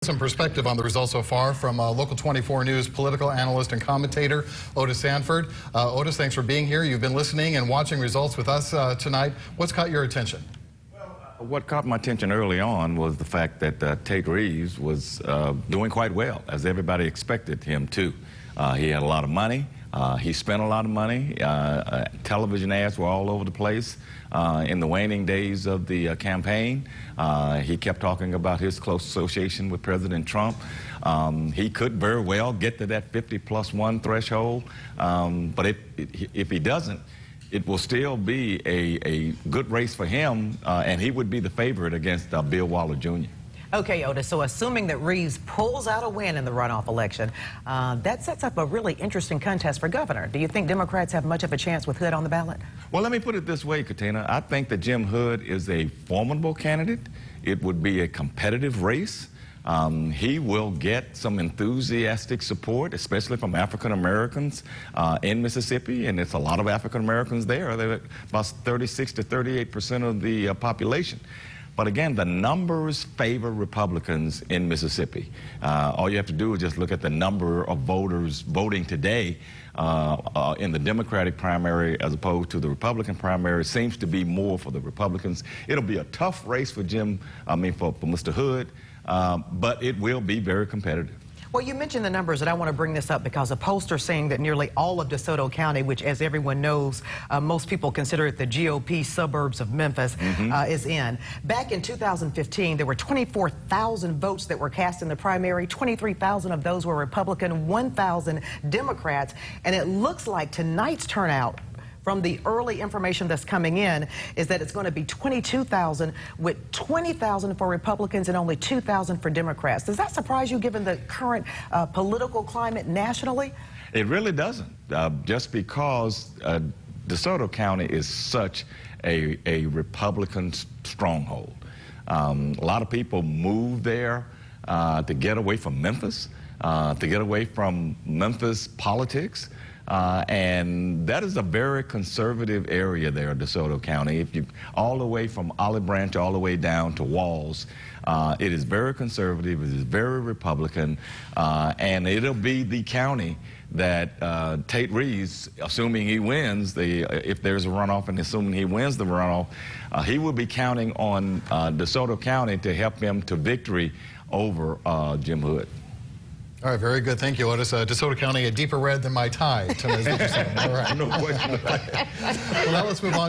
Some perspective on the results so far from Local 24 News political analyst and commentator Otis Sanford. Otis, thanks for being here. You've been listening and watching results with us tonight. What's caught your attention? Well, what caught my attention early on was the fact that Tate Reeves was doing quite well, as everybody expected him to. He had a lot of money. He spent a lot of money. Television ads were all over the place in the waning days of the campaign. He kept talking about his close association with President Trump. He could very well get to that 50+1 threshold, but if he doesn't, it will still be a good race for him, and he would be the favorite against Bill Waller Jr. Okay, Otis, so assuming that Reeves pulls out a win in the runoff election, that sets up a really interesting contest for governor. Do you think Democrats have much of a chance with Hood on the ballot? Well, let me put it this way, Katina. I think that Jim Hood is a formidable candidate. It would be a competitive race. He will get some enthusiastic support, especially from African Americans in Mississippi, and it's a lot of African Americans there. They're about 36 to 38% of the population. But again, the numbers favor Republicans in Mississippi. All you have to do is just look at the number of voters voting today in the Democratic primary as opposed to the Republican primary. It seems to be more for the Republicans. It'll be a tough race for Mr. Hood, but it will be very competitive. Well, you mentioned the numbers, and I want to bring this up because a pollster saying that nearly all of DeSoto County, which, as everyone knows, most people consider it the GOP suburbs of Memphis, is in. Back in 2015, there were 24,000 votes that were cast in the primary. 23,000 of those were Republican, 1,000 Democrats. And it looks like tonight's turnout, from the early information that's coming in, is that it's going to be 22,000 with 20,000 for Republicans and only 2,000 for Democrats. Does that surprise you given the current political climate nationally? It really doesn't, just because DeSoto County is such a Republican stronghold. A lot of people move there to get away from Memphis, to get away from Memphis politics. And that is a very conservative area there in DeSoto County. If you all the way from Olive Branch all the way down to Walls, it is very conservative, it is very Republican, and it'll be the county that Tate Reeves, assuming he wins, if there's a runoff and assuming he wins the runoff, he will be counting on DeSoto County to help him to victory over Jim Hood. All right, very good. Thank you, Otis. DeSoto County, a deeper red than my tie, is what you're saying. All right. No question. Well, now let's move on.